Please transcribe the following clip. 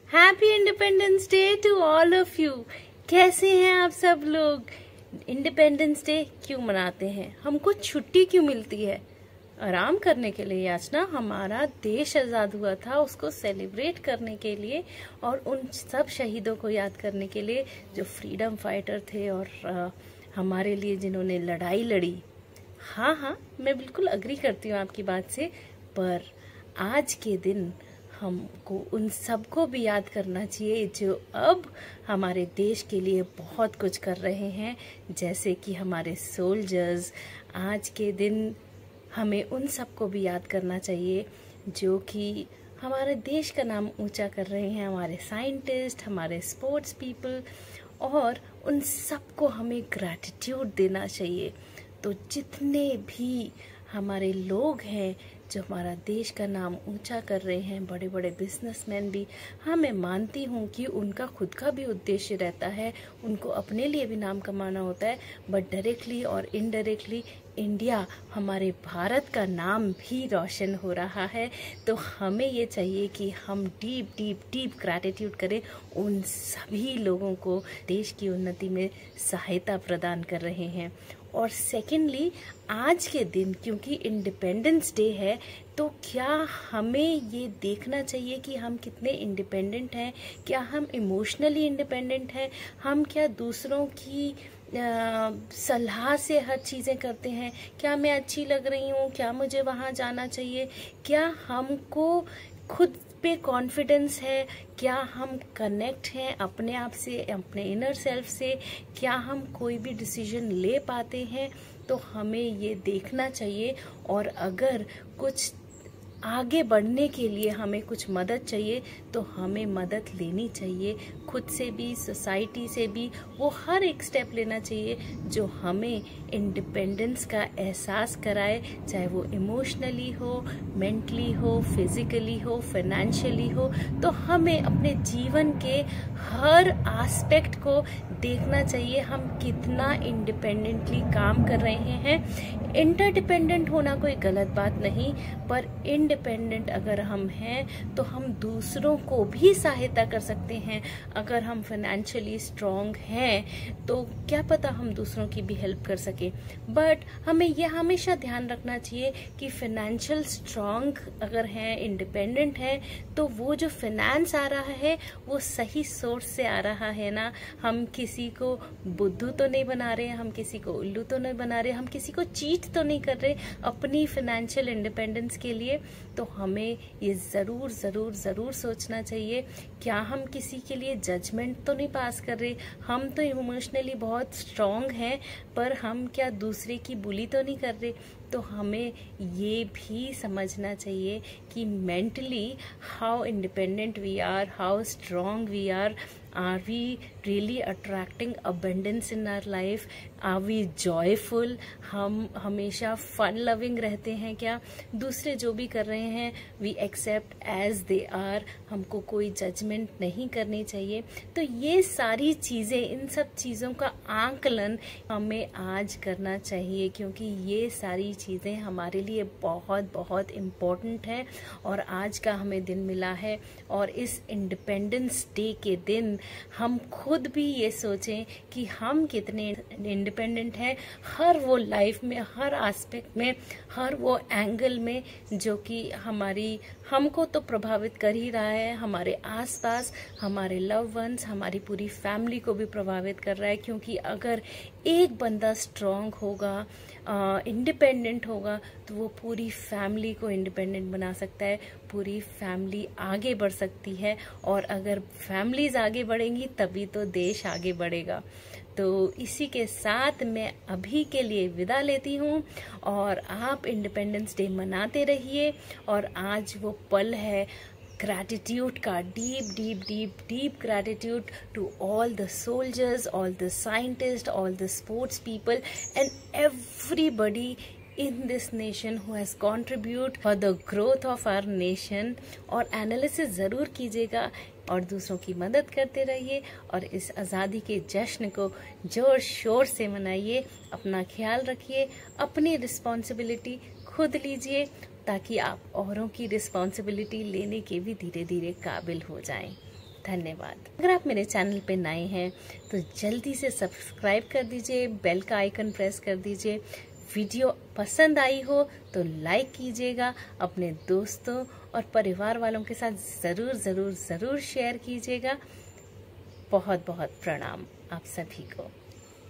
Happy independence day to all of you. कैसे हैं आप सब लोग? इंडिपेंडेंस डे क्यों मनाते हैं? हमको छुट्टी क्यों मिलती है? आराम करने के लिए याचना। हमारा देश आजाद हुआ था उसको सेलिब्रेट करने के लिए और उन सब शहीदों को याद करने के लिए जो फ्रीडम फाइटर थे और हमारे लिए जिन्होंने लड़ाई लड़ी। हाँ, मैं बिल्कुल अग्री करती हूँ आपकी बात से, पर आज के दिन हमको उन सबको भी याद करना चाहिए जो अब हमारे देश के लिए बहुत कुछ कर रहे हैं, जैसे कि हमारे सोल्जर्स। आज के दिन हमें उन सबको भी याद करना चाहिए जो कि हमारे देश का नाम ऊंचा कर रहे हैं, हमारे साइंटिस्ट, हमारे स्पोर्ट्स पीपल, और उन सबको हमें ग्रैटिट्यूड देना चाहिए। तो जितने भी हमारे लोग हैं जो हमारा देश का नाम ऊंचा कर रहे हैं, बड़े बड़े बिजनेसमैन भी, हाँ मैं मानती हूँ कि उनका खुद का भी उद्देश्य रहता है, उनको अपने लिए भी नाम कमाना होता है, बट डायरेक्टली और इनडायरेक्टली इंडिया, हमारे भारत का नाम भी रोशन हो रहा है। तो हमें ये चाहिए कि हम डीप ग्रैटिट्यूड करें उन सभी लोगों को देश की उन्नति में सहायता प्रदान कर रहे हैं। और सेकेंडली, आज के दिन क्योंकि इंडिपेंडेंस डे है, तो क्या हमें ये देखना चाहिए कि हम कितने इंडिपेंडेंट हैं? क्या हम इमोशनली इंडिपेंडेंट हैं? हम क्या दूसरों की सलाह से हर चीज़ें करते हैं? क्या मैं अच्छी लग रही हूँ? क्या मुझे वहाँ जाना चाहिए? क्या हमको खुद पे कॉन्फिडेंस है? क्या हम कनेक्ट हैं अपने आप से, अपने इनर सेल्फ से? क्या हम कोई भी डिसीजन ले पाते हैं? तो हमें ये देखना चाहिए। और अगर कुछ आगे बढ़ने के लिए हमें कुछ मदद चाहिए तो हमें मदद लेनी चाहिए, खुद से भी, सोसाइटी से भी। वो हर एक स्टेप लेना चाहिए जो हमें इंडिपेंडेंस का एहसास कराए, चाहे वो इमोशनली हो, मेंटली हो, फिजिकली हो, फाइनेंशियली हो। तो हमें अपने जीवन के हर एस्पेक्ट को देखना चाहिए, हम कितना इंडिपेंडेंटली काम कर रहे हैं। इंटरडिपेंडेंट होना कोई गलत बात नहीं, पर इंडिपेंडेंट अगर हम हैं तो हम दूसरों को भी सहायता कर सकते हैं। अगर हम फाइनेंशियली स्ट्रांग हैं तो क्या पता हम दूसरों की भी हेल्प कर सके। बट हमें यह हमेशा ध्यान रखना चाहिए कि फाइनेंशियल स्ट्रांग अगर हैं, इंडिपेंडेंट हैं, तो वो जो फाइनेंस आ रहा है वो सही सोर्स से आ रहा है ना। हम किसी को बुद्धू तो नहीं बना रहे, हम किसी को उल्लू तो नहीं बना रहे, हम किसी को चीट तो नहीं कर रहे अपनी फाइनेंशियल इंडिपेंडेंस के लिए। तो हमें ये जरूर सोचना चाहिए, क्या हम किसी के लिए जजमेंट तो नहीं पास कर रहे? हम तो इमोशनली बहुत स्ट्रांग हैं, पर हम क्या दूसरे की बुली तो नहीं कर रहे? तो हमें ये भी समझना चाहिए कि mentally how independent we are, how strong we are we really attracting abundance in our life? Are we joyful? हम हमेशा फन लविंग रहते हैं क्या? दूसरे जो भी कर रहे हैं we accept as they are, हमको कोई जजमेंट नहीं करनी चाहिए। तो ये सारी चीज़ें, इन सब चीज़ों का आंकलन हमें आज करना चाहिए, क्योंकि ये सारी चीज़ें हमारे लिए बहुत इम्पोर्टेंट है और आज का हमें दिन मिला है। और इस इंडिपेंडेंस डे के दिन हम खुद भी ये सोचें कि हम कितने इंडिपेंडेंट हैं, हर वो लाइफ में, हर एस्पेक्ट में, हर वो एंगल में जो कि हमको तो प्रभावित कर ही रहा है, हमारे आसपास हमारे लव वंस, हमारी पूरी फैमिली को भी प्रभावित कर रहा है। क्योंकि अगर एक बंदा स्ट्रांग होगा, इंडिपेंडेंट होगा, तो वो पूरी फैमिली को इंडिपेंडेंट बना सकता है, पूरी फैमिली आगे बढ़ सकती है। और अगर फैमिलीज आगे बढ़ेंगी तभी तो देश आगे बढ़ेगा। तो इसी के साथ मैं अभी के लिए विदा लेती हूँ और आप इंडिपेंडेंस डे मनाते रहिए। और आज वो पल है ग्रैटिट्यूड का, deep gratitude to all the soldiers, all the scientist, all the sports people and everybody in this nation who has contribute for the growth of our nation। और एनालिसिस ज़रूर कीजिएगा और दूसरों की मदद करते रहिए और इस आज़ादी के जश्न को जोर शोर से मनाइए। अपना ख्याल रखिए, अपनी रिस्पॉन्सिबिलिटी खुद लीजिए ताकि आप औरों की रिस्पॉन्सिबिलिटी लेने के भी धीरे धीरे काबिल हो जाएं। धन्यवाद। अगर आप मेरे चैनल पे नए हैं तो जल्दी से सब्सक्राइब कर दीजिए, बेल का आइकन प्रेस कर दीजिए। वीडियो पसंद आई हो तो लाइक कीजिएगा, अपने दोस्तों और परिवार वालों के साथ ज़रूर शेयर कीजिएगा। बहुत बहुत प्रणाम आप सभी को।